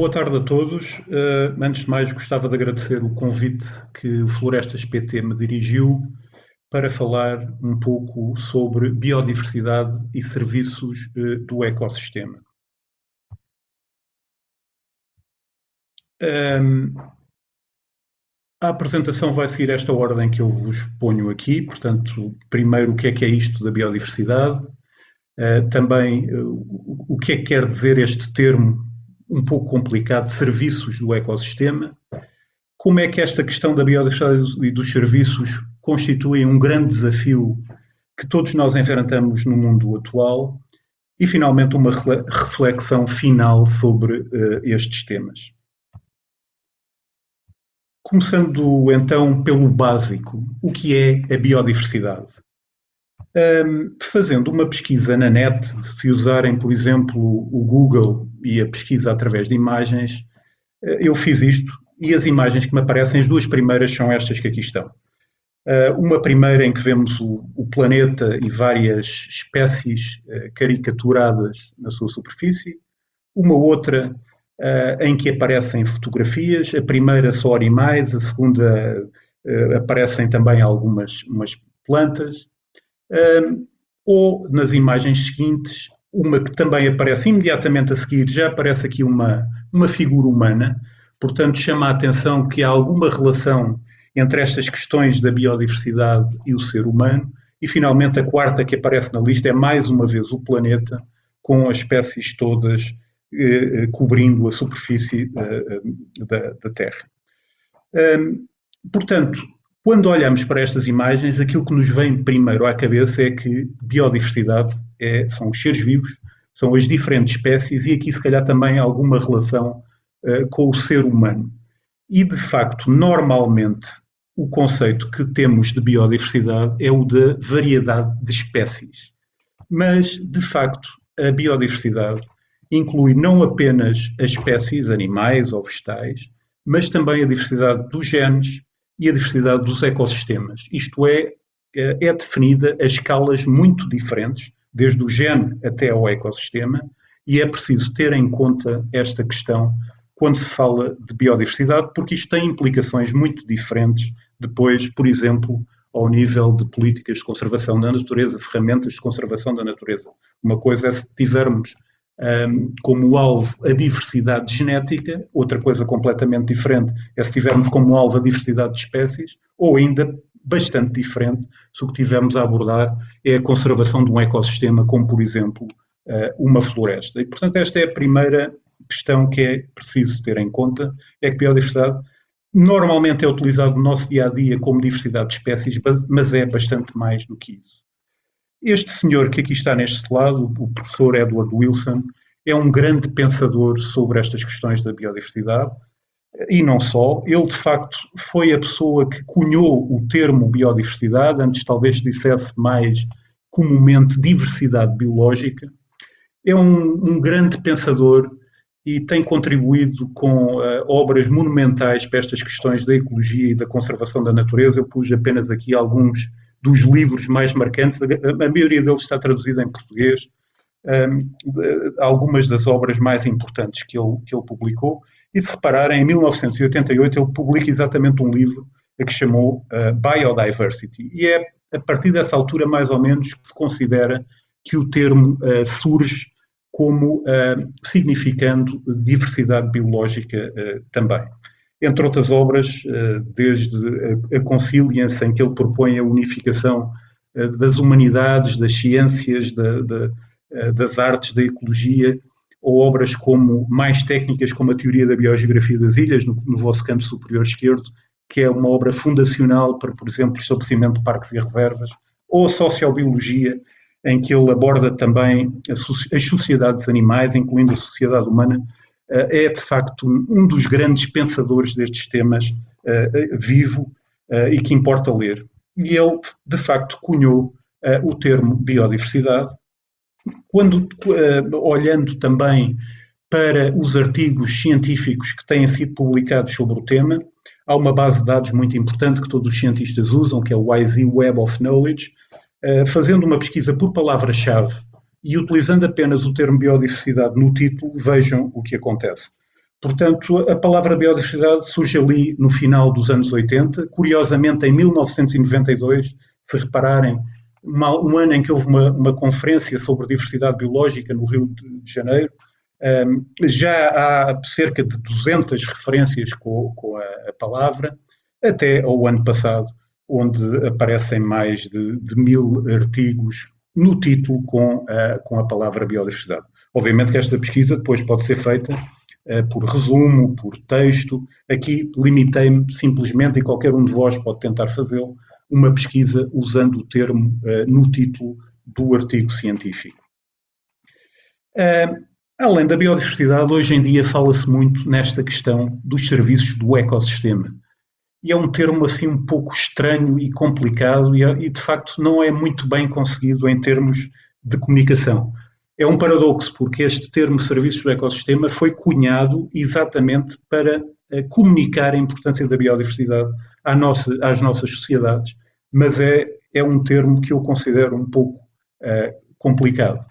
Boa tarde a todos. Antes de mais, gostava de agradecer o convite que o Florestas PT me dirigiu para falar um pouco sobre biodiversidade e serviços do ecossistema. A apresentação vai seguir esta ordem que eu vos ponho aqui. Portanto, primeiro, o que é isto da biodiversidade? Também, o que é que quer dizer este termo um pouco complicado, serviços do ecossistema? Como é que esta questão da biodiversidade e dos serviços constitui um grande desafio que todos nós enfrentamos no mundo atual? E, finalmente, uma reflexão final sobre estes temas. Começando, então, pelo básico. O que é a biodiversidade? Fazendo uma pesquisa na net, se usarem, por exemplo, o Google e a pesquisa através de imagens, eu fiz isto e as imagens que me aparecem, as duas primeiras são estas que aqui estão. Uma primeira em que vemos o planeta e várias espécies caricaturadas na sua superfície. Uma outra em que aparecem fotografias, a primeira só animais, a segunda aparecem também algumas plantas. Ou nas imagens seguintes, uma que também aparece imediatamente a seguir, já aparece aqui uma figura humana, portanto chama a atenção que há alguma relação entre estas questões da biodiversidade e o ser humano, e finalmente a quarta que aparece na lista é mais uma vez o planeta, com as espécies todas cobrindo a superfície da Terra. Portanto, quando olhamos para estas imagens, aquilo que nos vem primeiro à cabeça é que biodiversidade são os seres vivos, são as diferentes espécies e aqui se calhar também alguma relação com o ser humano. E de facto, normalmente, o conceito que temos de biodiversidade é o de variedade de espécies. Mas, de facto, a biodiversidade inclui não apenas as espécies, animais ou vegetais, mas também a diversidade dos genes e a diversidade dos ecossistemas. Isto é definida a escalas muito diferentes, desde o gene até ao ecossistema, e é preciso ter em conta esta questão quando se fala de biodiversidade, porque isto tem implicações muito diferentes depois, por exemplo, ao nível de políticas de conservação da natureza, ferramentas de conservação da natureza. Uma coisa é se tivermos como alvo a diversidade genética, outra coisa completamente diferente é se tivermos como alvo a diversidade de espécies, ou ainda bastante diferente se o que tivermos a abordar é a conservação de um ecossistema, como por exemplo uma floresta. E portanto esta é a primeira questão que é preciso ter em conta, é que biodiversidade normalmente é utilizado no nosso dia-a-dia como diversidade de espécies, mas é bastante mais do que isso. Este senhor que aqui está neste lado, o professor Edward Wilson, é um grande pensador sobre estas questões da biodiversidade, e não só. Ele, de facto, foi a pessoa que cunhou o termo biodiversidade, antes talvez dissesse mais comumente diversidade biológica. É um grande pensador e tem contribuído com obras monumentais para estas questões da ecologia e da conservação da natureza. Eu pus apenas aqui alguns dos livros mais marcantes, a maioria deles está traduzida em português, algumas das obras mais importantes que ele publicou, e se repararem, em 1988 ele publica exatamente um livro que chamou Biodiversity, e é a partir dessa altura mais ou menos que se considera que o termo surge como significando diversidade biológica também. Entre outras obras, desde a Consilience, em que ele propõe a unificação das humanidades, das ciências, das artes, da ecologia, ou obras como mais técnicas, como a Teoria da Biogeografia das Ilhas, no vosso canto superior esquerdo, que é uma obra fundacional para, por exemplo, o estabelecimento de parques e reservas, ou a Sociobiologia, em que ele aborda também as sociedades animais, incluindo a sociedade humana. É, de facto, um dos grandes pensadores destes temas vivo e que importa ler. E ele, de facto, cunhou o termo biodiversidade. Quando, olhando também para os artigos científicos que têm sido publicados sobre o tema, há uma base de dados muito importante que todos os cientistas usam, que é o WYSI Web of Knowledge. Fazendo uma pesquisa por palavra-chave e utilizando apenas o termo biodiversidade no título, vejam o que acontece. Portanto, a palavra biodiversidade surge ali no final dos anos 80. Curiosamente, em 1992, se repararem, um ano em que houve uma conferência sobre diversidade biológica no Rio de Janeiro, já há cerca de 200 referências com a palavra, até ao ano passado, onde aparecem mais de 1000 artigos no título com a palavra biodiversidade. Obviamente que esta pesquisa depois pode ser feita por resumo, por texto. Aqui limitei-me simplesmente, e qualquer um de vós pode tentar fazê-lo, uma pesquisa usando o termo no título do artigo científico. Além da biodiversidade, hoje em dia fala-se muito nesta questão dos serviços do ecossistema. E é um termo assim um pouco estranho e complicado e de facto não é muito bem conseguido em termos de comunicação. É um paradoxo, porque este termo serviços do ecossistema foi cunhado exatamente para comunicar a importância da biodiversidade às nossas sociedades, mas é um termo que eu considero um pouco complicado.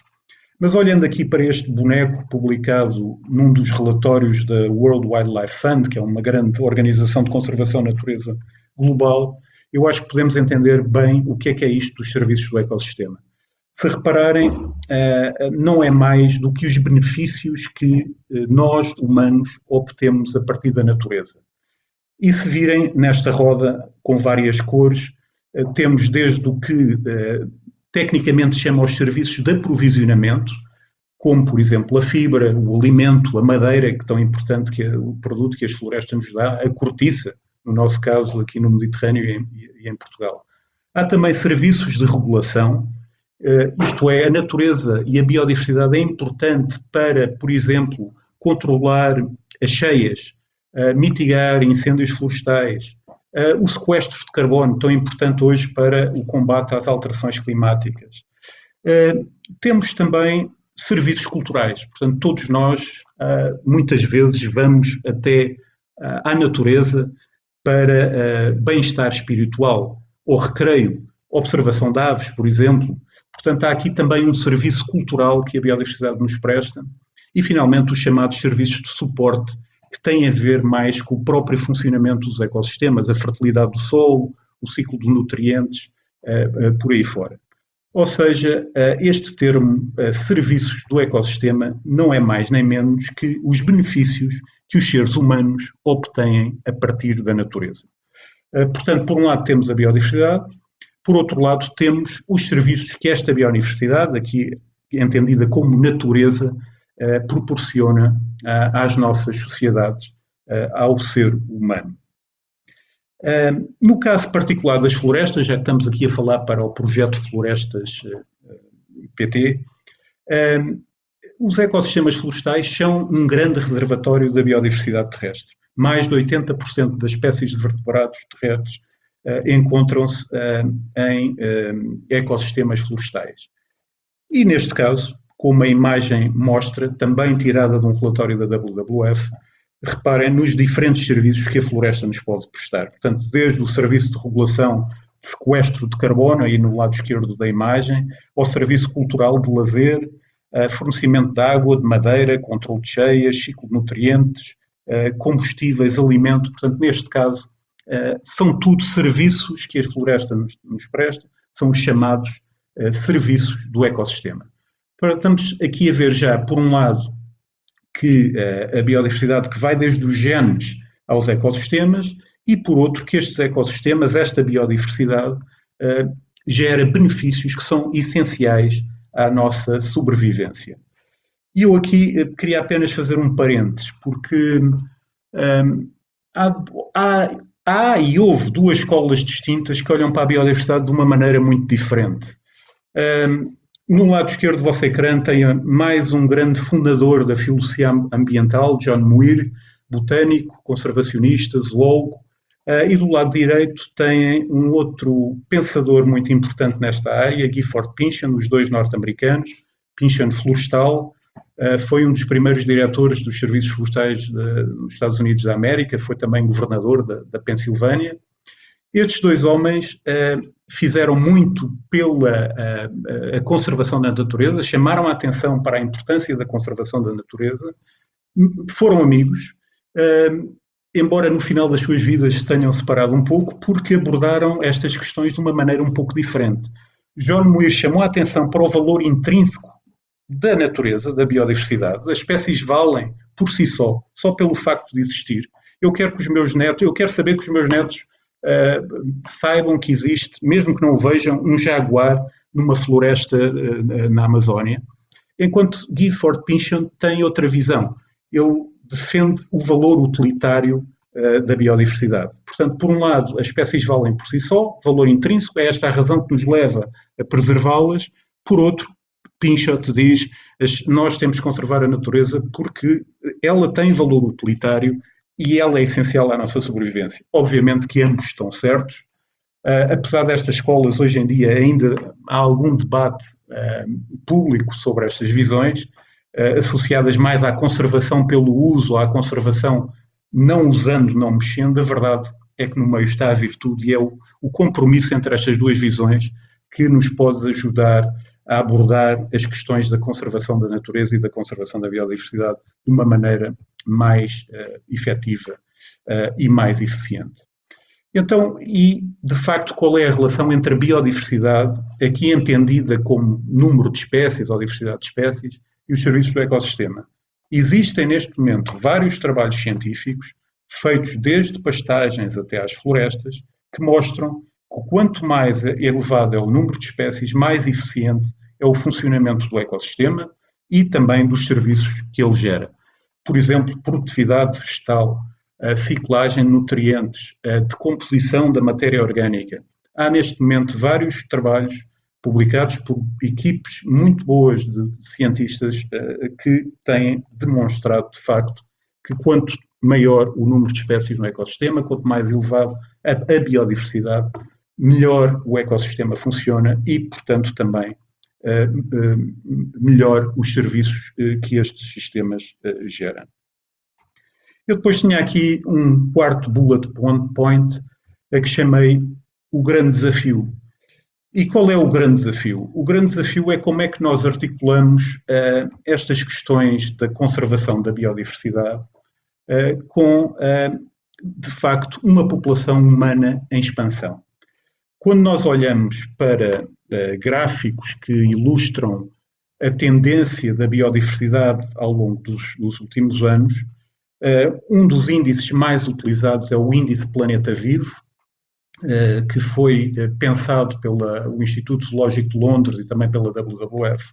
Mas olhando aqui para este boneco publicado num dos relatórios da World Wildlife Fund, que é uma grande organização de conservação da natureza global, eu acho que podemos entender bem o que é isto dos serviços do ecossistema. Se repararem, não é mais do que os benefícios que nós, humanos, obtemos a partir da natureza. E se virem nesta roda com várias cores, temos desde o que tecnicamente se chama os serviços de aprovisionamento, como, por exemplo, a fibra, o alimento, a madeira, que é tão importante que é o produto que as florestas nos dá, a cortiça, no nosso caso aqui no Mediterrâneo e em Portugal. Há também serviços de regulação, isto é, a natureza e a biodiversidade é importante para, por exemplo, controlar as cheias, mitigar incêndios florestais, o sequestro de carbono, tão importante hoje para o combate às alterações climáticas. Temos também serviços culturais, portanto, todos nós muitas vezes vamos até à natureza para bem-estar espiritual ou recreio, observação de aves, por exemplo. Portanto, há aqui também um serviço cultural que a biodiversidade nos presta e, finalmente, os chamados serviços de suporte, que têm a ver mais com o próprio funcionamento dos ecossistemas, a fertilidade do solo, o ciclo de nutrientes, por aí fora. Ou seja, este termo serviços do ecossistema não é mais nem menos que os benefícios que os seres humanos obtêm a partir da natureza. Portanto, por um lado temos a biodiversidade, por outro lado temos os serviços que esta biodiversidade, aqui entendida como natureza, proporciona às nossas sociedades, ao ser humano. No caso particular das florestas, já que estamos aqui a falar para o projeto Florestas PT, os ecossistemas florestais são um grande reservatório da biodiversidade terrestre. Mais de 80% das espécies de vertebrados terrestres encontram-se em ecossistemas florestais. E neste caso, como a imagem mostra, também tirada de um relatório da WWF, reparem nos diferentes serviços que a floresta nos pode prestar. Portanto, desde o serviço de regulação de sequestro de carbono, aí no lado esquerdo da imagem, ao serviço cultural de lazer, fornecimento de água, de madeira, controle de cheias, ciclo de nutrientes, combustíveis, alimento. Portanto, neste caso, são tudo serviços que a floresta nos presta, são os chamados serviços do ecossistema. Estamos aqui a ver já, por um lado, que a biodiversidade que vai desde os genes aos ecossistemas e, por outro, que estes ecossistemas, esta biodiversidade, gera benefícios que são essenciais à nossa sobrevivência. E eu aqui queria apenas fazer um parênteses, porque há e houve duas escolas distintas que olham para a biodiversidade de uma maneira muito diferente. No lado esquerdo do vosso ecrã tem mais um grande fundador da filosofia ambiental, John Muir, botânico, conservacionista, zoólogo, e do lado direito tem um outro pensador muito importante nesta área, Gifford Pinchon, os dois norte-americanos. Pinchon florestal, foi um dos primeiros diretores dos serviços florestais dos Estados Unidos da América, foi também governador da Pensilvânia. Estes dois homens fizeram muito pela a conservação da natureza, chamaram a atenção para a importância da conservação da natureza, foram amigos, embora no final das suas vidas se tenham separado um pouco, porque abordaram estas questões de uma maneira um pouco diferente. John Muir chamou a atenção para o valor intrínseco da natureza, da biodiversidade. As espécies valem por si só pelo facto de existir. Eu quero saber que os meus netos saibam que existe, mesmo que não o vejam, um jaguar numa floresta na Amazónia. Enquanto Gifford Pinchon tem outra visão. Ele defende o valor utilitário da biodiversidade. Portanto, por um lado, as espécies valem por si só, valor intrínseco, é esta a razão que nos leva a preservá-las. Por outro, Pinchot diz, nós temos que conservar a natureza porque ela tem valor utilitário e ela é essencial à nossa sobrevivência. Obviamente que ambos estão certos. Apesar destas escolas, hoje em dia ainda há algum debate público sobre estas visões, associadas mais à conservação pelo uso, à conservação não usando, não mexendo. A verdade é que no meio está a virtude e é o compromisso entre estas duas visões que nos pode ajudar a abordar as questões da conservação da natureza e da conservação da biodiversidade de uma maneira mais efetiva e mais eficiente. Então, e de facto, qual é a relação entre a biodiversidade, aqui entendida como número de espécies ou diversidade de espécies, e os serviços do ecossistema? Existem neste momento vários trabalhos científicos, feitos desde pastagens até às florestas, que mostram que quanto mais elevado é o número de espécies, mais eficiente é o funcionamento do ecossistema e também dos serviços que ele gera. Por exemplo, produtividade vegetal, a ciclagem de nutrientes, a decomposição da matéria orgânica. Há neste momento vários trabalhos publicados por equipes muito boas de cientistas que têm demonstrado, de facto, que quanto maior o número de espécies no ecossistema, quanto mais elevado a biodiversidade, melhor o ecossistema funciona e, portanto, também melhor os serviços que estes sistemas geram. Eu depois tinha aqui um quarto bullet point a que chamei o grande desafio. E qual é o grande desafio? O grande desafio é como é que nós articulamos estas questões da conservação da biodiversidade com, de facto, uma população humana em expansão. Quando nós olhamos para gráficos que ilustram a tendência da biodiversidade ao longo dos últimos anos, um dos índices mais utilizados é o Índice Planeta Vivo, que foi pensado pelo Instituto Zoológico de Londres e também pela WWF,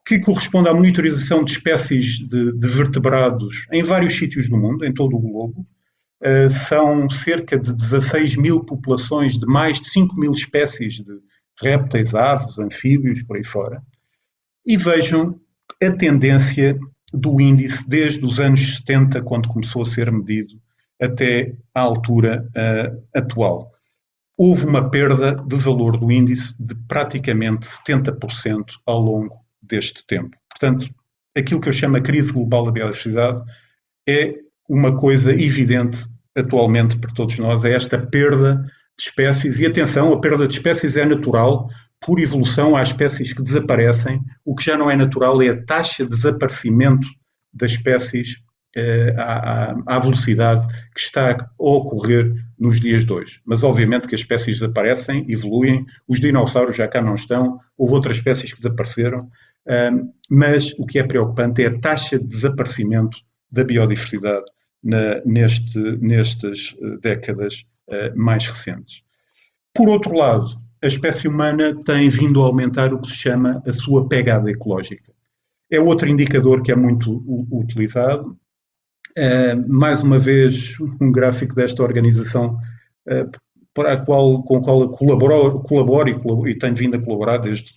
que corresponde à monitorização de espécies de vertebrados em vários sítios do mundo, em todo o globo. São cerca de 16 mil populações de mais de 5 mil espécies de répteis, aves, anfíbios, por aí fora. E vejam a tendência do índice desde os anos 70, quando começou a ser medido, até à altura atual. Houve uma perda de valor do índice de praticamente 70% ao longo deste tempo. Portanto, aquilo que eu chamo a crise global da biodiversidade é uma coisa evidente atualmente para todos nós, é esta perda de espécies. E atenção, a perda de espécies é natural. Por evolução, há espécies que desaparecem. O que já não é natural é a taxa de desaparecimento das espécies à velocidade que está a ocorrer nos dias de hoje. Mas, obviamente, que as espécies desaparecem, evoluem, os dinossauros já cá não estão, houve outras espécies que desapareceram, mas o que é preocupante é a taxa de desaparecimento da biodiversidade nestas décadas mais recentes. Por outro lado, a espécie humana tem vindo a aumentar o que se chama a sua pegada ecológica. É outro indicador que é muito utilizado. Mais uma vez, um gráfico desta organização com a qual eu colaboro e tenho vindo a colaborar desde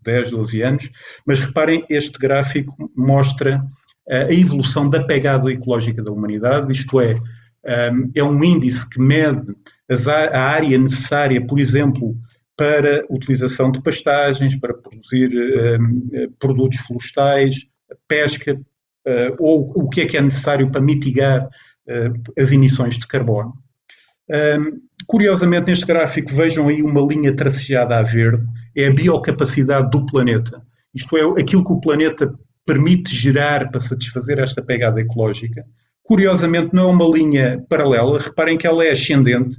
10, 12 anos, mas reparem, este gráfico mostra a evolução da pegada ecológica da humanidade, isto é um índice que mede a área necessária, por exemplo, para utilização de pastagens, para produzir produtos florestais, pesca, ou o que é necessário para mitigar as emissões de carbono. Curiosamente, neste gráfico, vejam aí uma linha tracejada a verde, é a biocapacidade do planeta. Isto é, aquilo que o planeta permite gerar para satisfazer esta pegada ecológica. Curiosamente, não é uma linha paralela, reparem que ela é ascendente,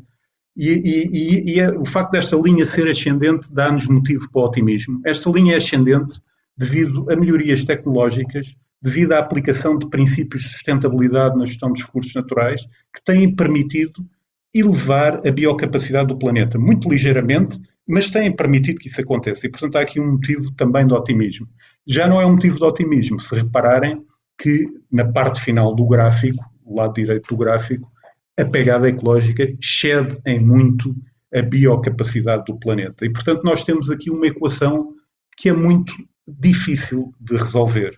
o facto desta linha ser ascendente dá-nos motivo para o otimismo. Esta linha é ascendente devido a melhorias tecnológicas, devido à aplicação de princípios de sustentabilidade na gestão dos recursos naturais, que têm permitido elevar a biocapacidade do planeta, muito ligeiramente, mas têm permitido que isso aconteça. E, portanto, há aqui um motivo também de otimismo. Já não é um motivo de otimismo, se repararem que na parte final do gráfico, o lado direito do gráfico, a pegada ecológica excede em muito a biocapacidade do planeta. E, portanto, nós temos aqui uma equação que é muito difícil de resolver.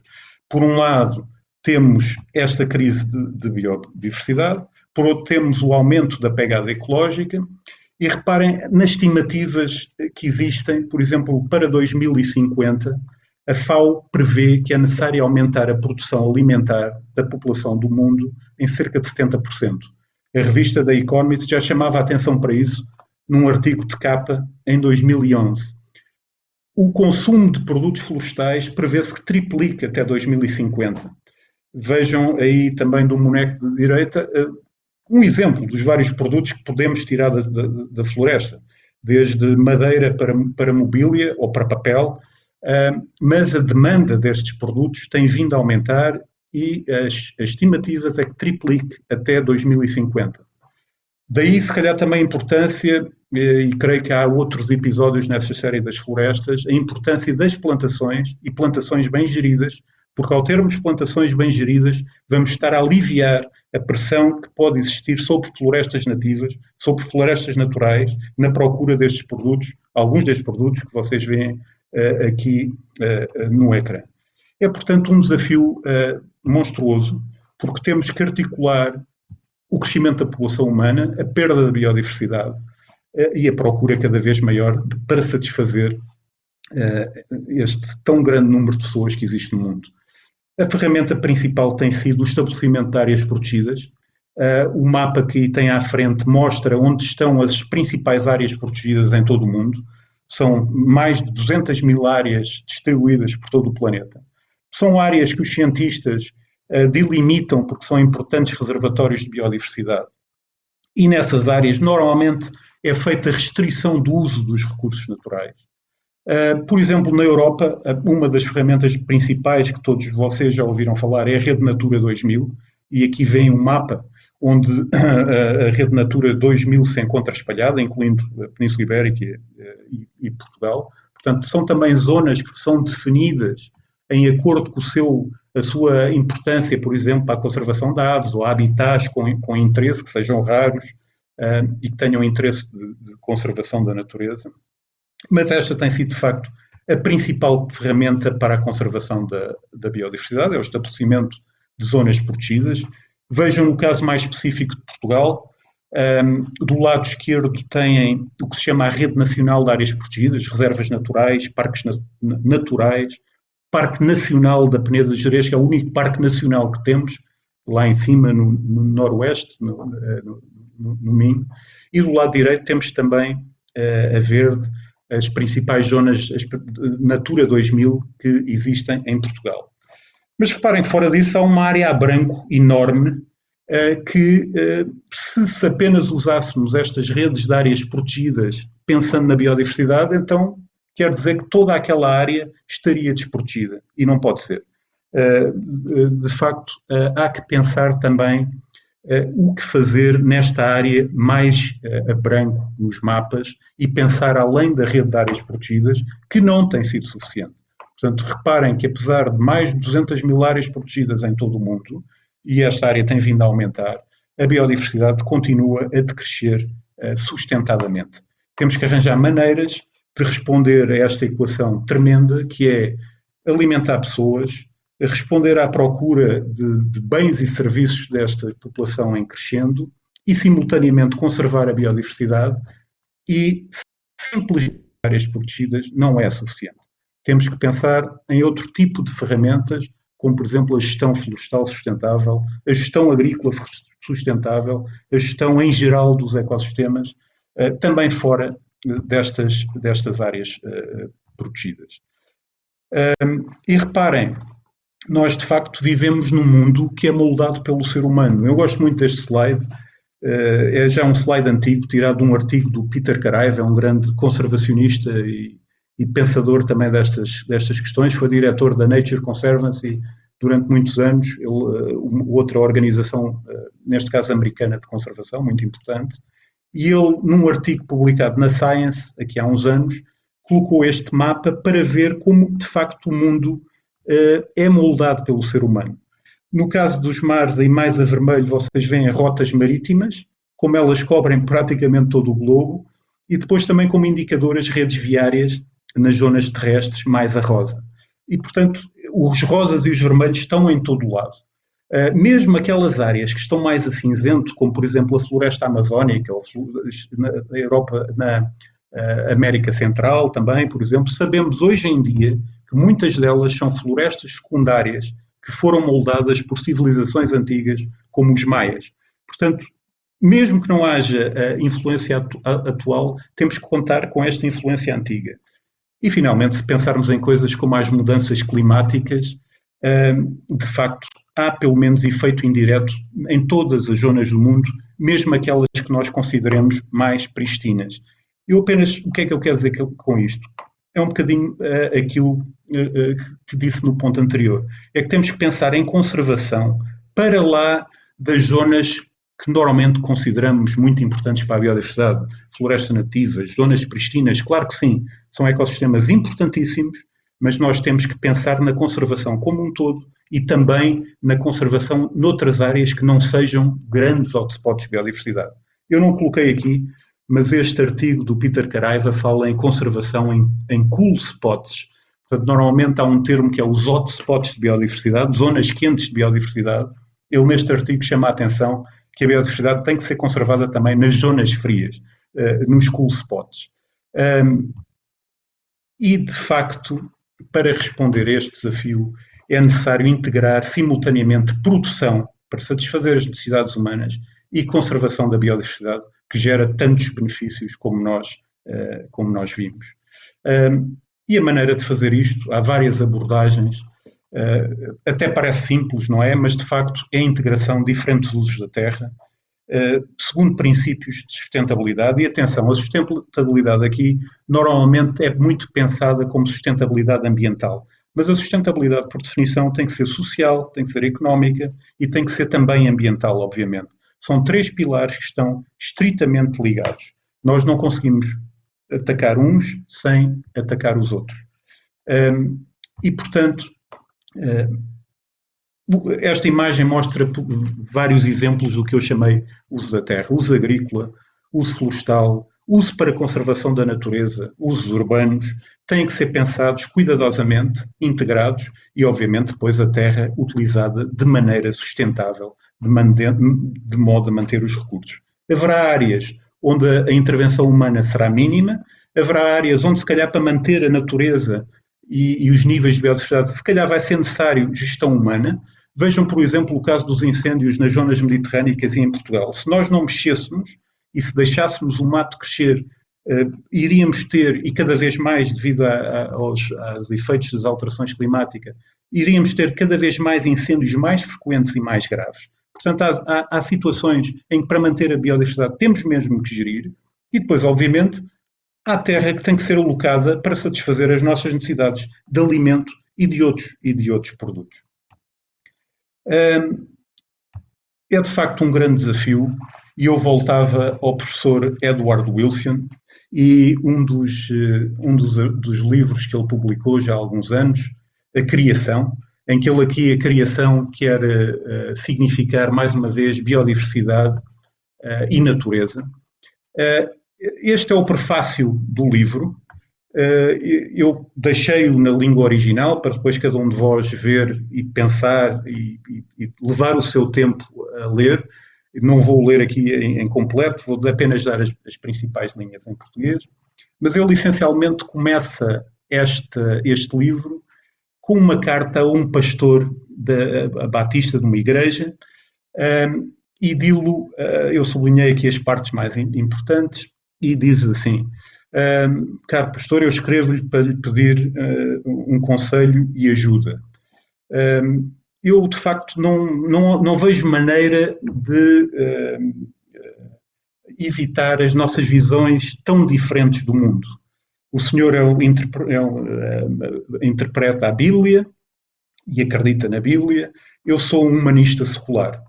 Por um lado, temos esta crise de biodiversidade, por outro, temos o aumento da pegada ecológica, e reparem nas estimativas que existem, por exemplo, para 2050, a FAO prevê que é necessário aumentar a produção alimentar da população do mundo em cerca de 70%. A revista The Economist já chamava a atenção para isso num artigo de capa em 2011. O consumo de produtos florestais prevê-se que triplique até 2050. Vejam aí também do boneco de direita um exemplo dos vários produtos que podemos tirar da floresta, desde madeira para mobília ou para papel, mas a demanda destes produtos tem vindo a aumentar e as estimativas é que triplique até 2050. Daí, se calhar, também a importância, e creio que há outros episódios nesta série das florestas, a importância das plantações e plantações bem geridas, porque ao termos plantações bem geridas, vamos estar a aliviar a pressão que pode existir sobre florestas nativas, sobre florestas naturais, na procura destes produtos, alguns destes produtos que vocês veem aqui no ecrã. É, portanto, um desafio monstruoso, porque temos que articular o crescimento da população humana, a perda da biodiversidade e a procura cada vez maior para satisfazer este tão grande número de pessoas que existe no mundo. A ferramenta principal tem sido o estabelecimento de áreas protegidas. O mapa que tem à frente mostra onde estão as principais áreas protegidas em todo o mundo. São mais de 200 mil áreas distribuídas por todo o planeta. São áreas que os cientistas delimitam porque são importantes reservatórios de biodiversidade. E nessas áreas, normalmente, é feita restrição do uso dos recursos naturais. Por exemplo, na Europa, uma das ferramentas principais que todos vocês já ouviram falar é a Rede Natura 2000, e aqui vem um mapa onde a Rede Natura 2000 se encontra espalhada, incluindo a Península Ibérica e Portugal. Portanto, são também zonas que são definidas em acordo com a sua importância, por exemplo, para a conservação de aves ou habitats com interesse, que sejam raros e que tenham interesse de conservação da natureza. Mas esta tem sido, de facto, a principal ferramenta para a conservação da biodiversidade, é o estabelecimento de zonas protegidas. Vejam no caso mais específico de Portugal, do lado esquerdo têm o que se chama a Rede Nacional de Áreas Protegidas, reservas naturais, parques naturais, Parque Nacional da Peneda de Gerês, que é o único parque nacional que temos, lá em cima, no noroeste, no Minho. E do lado direito temos também a verde, as principais zonas Natura 2000 que existem em Portugal. Mas reparem que fora disso há uma área a branco enorme que, se apenas usássemos estas redes de áreas protegidas pensando na biodiversidade, então quer dizer que toda aquela área estaria desprotegida. E não pode ser. De facto, há que pensar também o que fazer nesta área mais a branco nos mapas e pensar além da rede de áreas protegidas, que não tem sido suficiente. Portanto, reparem que apesar de mais de 200 mil áreas protegidas em todo o mundo, e esta área tem vindo a aumentar, a biodiversidade continua a decrescer sustentadamente. Temos que arranjar maneiras de responder a esta equação tremenda, que é alimentar pessoas, responder à procura de bens e serviços desta população em crescendo e, simultaneamente, conservar a biodiversidade, e simplesmente áreas protegidas não é suficiente. Temos que pensar em outro tipo de ferramentas, como, por exemplo, a gestão florestal sustentável, a gestão agrícola sustentável, a gestão em geral dos ecossistemas, também fora destas áreas protegidas. E reparem nós de facto vivemos num mundo que é moldado pelo ser humano. Eu gosto muito deste slide. É já um slide antigo, tirado de um artigo do Peter Caraiva, é um grande conservacionista e pensador também destas questões. Foi diretor da Nature Conservancy durante muitos anos, outra organização, neste caso americana, de conservação, muito importante. E ele, num artigo publicado na Science, aqui há uns anos, colocou este mapa para ver como, de facto, o mundo é moldado pelo ser humano. No caso dos mares, em mais a vermelho, vocês veem rotas marítimas, como elas cobrem praticamente todo o globo, e depois também como indicador as redes viárias nas zonas terrestres, mais a rosa. E, portanto, os rosas e os vermelhos estão em todo o lado. Mesmo aquelas áreas que estão mais a cinzento, como por exemplo a floresta amazónica, ou na Europa, na América Central também, por exemplo, sabemos hoje em dia que muitas delas são florestas secundárias que foram moldadas por civilizações antigas, como os maias. Portanto, mesmo que não haja influência atual, temos que contar com esta influência antiga. E, finalmente, se pensarmos em coisas como as mudanças climáticas, de facto, há pelo menos efeito indireto em todas as zonas do mundo, mesmo aquelas que nós consideremos mais pristinas. Eu apenas, o que é que eu quero dizer com isto? É um bocadinho aquilo que disse no ponto anterior. É que temos que pensar em conservação para lá das zonas que normalmente consideramos muito importantes para a biodiversidade, florestas nativas, zonas pristinas, claro que sim, são ecossistemas importantíssimos, mas nós temos que pensar na conservação como um todo e também na conservação noutras áreas que não sejam grandes hotspots de biodiversidade. Eu não coloquei aqui, mas este artigo do Peter Caraiva fala em conservação em cool spots. Portanto, normalmente há um termo que é os hotspots de biodiversidade, zonas quentes de biodiversidade. Ele, neste artigo, chama a atenção que a biodiversidade tem que ser conservada também nas zonas frias, nos cool spots. E, de facto, para responder a este desafio, é necessário integrar simultaneamente produção para satisfazer as necessidades humanas e conservação da biodiversidade, que gera tantos benefícios como nós vimos. E a maneira de fazer isto, há várias abordagens, até parece simples, não é? Mas, de facto, é a integração de diferentes usos da terra, segundo princípios de sustentabilidade. E atenção, a sustentabilidade aqui normalmente é muito pensada como sustentabilidade ambiental, mas a sustentabilidade, por definição, tem que ser social, tem que ser económica e tem que ser também ambiental, obviamente. São três pilares que estão estritamente ligados. Nós não conseguimos atacar uns sem atacar os outros. E, portanto, esta imagem mostra vários exemplos do que eu chamei uso da terra, uso agrícola, uso florestal, uso para conservação da natureza, usos urbanos, têm que ser pensados cuidadosamente, integrados e, obviamente, depois a terra utilizada de maneira sustentável, de modo a manter os recursos. Haverá áreas onde a intervenção humana será mínima, haverá áreas onde, se calhar, para manter a natureza e os níveis de biodiversidade, se calhar vai ser necessário gestão humana. Vejam, por exemplo, o caso dos incêndios nas zonas mediterrâneas e em Portugal. Se nós não mexêssemos e se deixássemos o mato crescer, iríamos ter, e cada vez mais devido aos efeitos das alterações climáticas, iríamos ter cada vez mais incêndios mais frequentes e mais graves. Portanto, há situações em que, para manter a biodiversidade, temos mesmo que gerir, e depois, obviamente, há terra que tem que ser alocada para satisfazer as nossas necessidades de alimento e de outros produtos. É de facto um grande desafio e eu voltava ao professor Edward Wilson e um dos livros que ele publicou já há alguns anos, A Criação, em que ele aqui a criação quer significar mais uma vez biodiversidade e natureza. Este é o prefácio do livro. Eu deixei-o na língua original para depois cada um de vós ver e pensar e levar o seu tempo a ler. Não vou ler aqui em completo, vou apenas dar as principais linhas em português. Mas ele essencialmente começa este livro com uma carta a um pastor batista de uma igreja, e dilo, eu sublinhei aqui as partes mais importantes, e diz assim: caro pastor, eu escrevo-lhe para lhe pedir um conselho e ajuda. Eu, de facto, não vejo maneira de evitar as nossas visões tão diferentes do mundo. O senhor interpreta a Bíblia e acredita na Bíblia. Eu sou um humanista secular.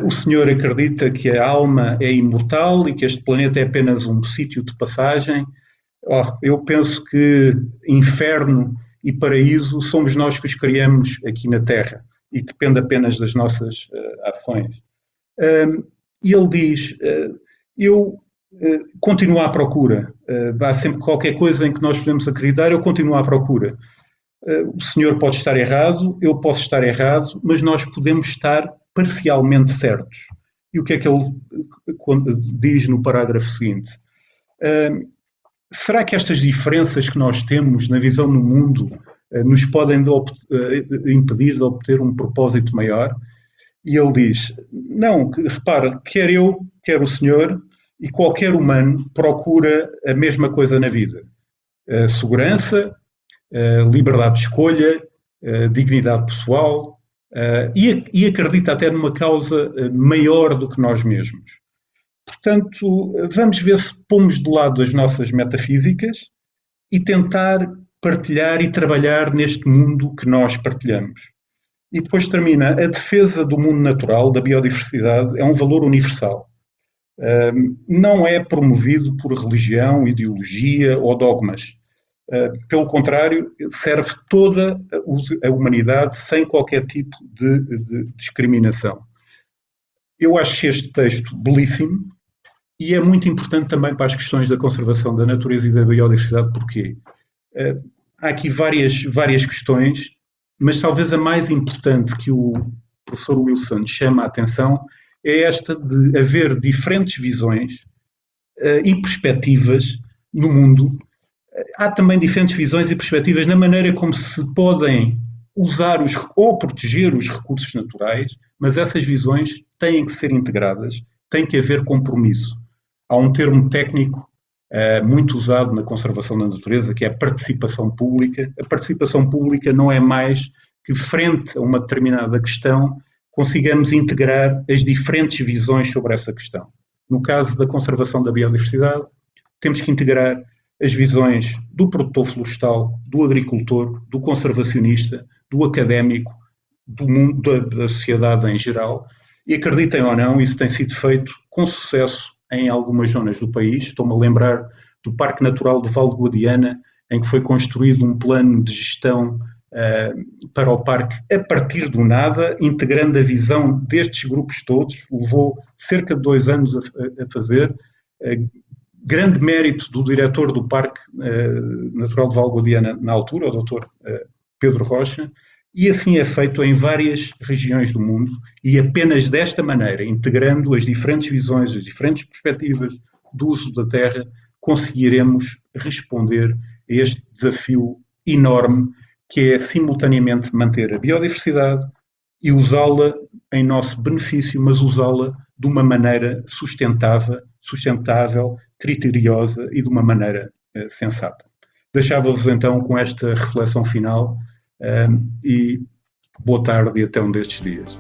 O senhor acredita que a alma é imortal e que este planeta é apenas um sítio de passagem. Eu penso que inferno e paraíso somos nós que os criamos aqui na Terra e depende apenas das nossas ações. E ele diz, eu continuo à procura. Há sempre qualquer coisa em que nós podemos acreditar, eu continuo à procura. O senhor pode estar errado, eu posso estar errado, mas nós podemos estar parcialmente certos. E o que é que ele diz no parágrafo seguinte? Será que estas diferenças que nós temos na visão do mundo nos podem impedir de obter um propósito maior? E ele diz, não, repara, quer eu, quer o senhor e qualquer humano procura a mesma coisa na vida. Segurança, liberdade de escolha, dignidade pessoal, e acredita até numa causa maior do que nós mesmos. Portanto, vamos ver se pomos de lado as nossas metafísicas e tentar partilhar e trabalhar neste mundo que nós partilhamos. E depois termina, a defesa do mundo natural, da biodiversidade, é um valor universal. Não é promovido por religião, ideologia ou dogmas. Pelo contrário, serve toda a humanidade sem qualquer tipo de discriminação. Eu acho este texto belíssimo e é muito importante também para as questões da conservação da natureza e da biodiversidade, porque há aqui várias questões, mas talvez a mais importante que o professor Wilson chama a atenção é esta de haver diferentes visões e perspectivas no mundo. Há também diferentes visões e perspectivas na maneira como se podem usar ou proteger os recursos naturais, mas essas visões têm que ser integradas, tem que haver compromisso. Há um termo técnico muito usado na conservação da natureza, que é a participação pública. A participação pública não é mais que, frente a uma determinada questão, consigamos integrar as diferentes visões sobre essa questão. No caso da conservação da biodiversidade, temos que integrar as visões do produtor florestal, do agricultor, do conservacionista, do académico, do mundo, da sociedade em geral. E acreditem ou não, isso tem sido feito com sucesso em algumas zonas do país. Estou-me a lembrar do Parque Natural de Val de Guadiana, em que foi construído um plano de gestão para o parque a partir do nada, integrando a visão destes grupos todos. Levou cerca de 2 anos a fazer. Grande mérito do diretor do Parque Natural de Val de Guadiana na altura, o Dr. Pedro Rocha, e assim é feito em várias regiões do mundo, e apenas desta maneira, integrando as diferentes visões, as diferentes perspectivas do uso da terra, conseguiremos responder a este desafio enorme que é simultaneamente manter a biodiversidade e usá-la em nosso benefício, mas usá-la de uma maneira sustentável, criteriosa e de uma maneira sensata. Deixava-vos então com esta reflexão final e boa tarde e até um destes dias.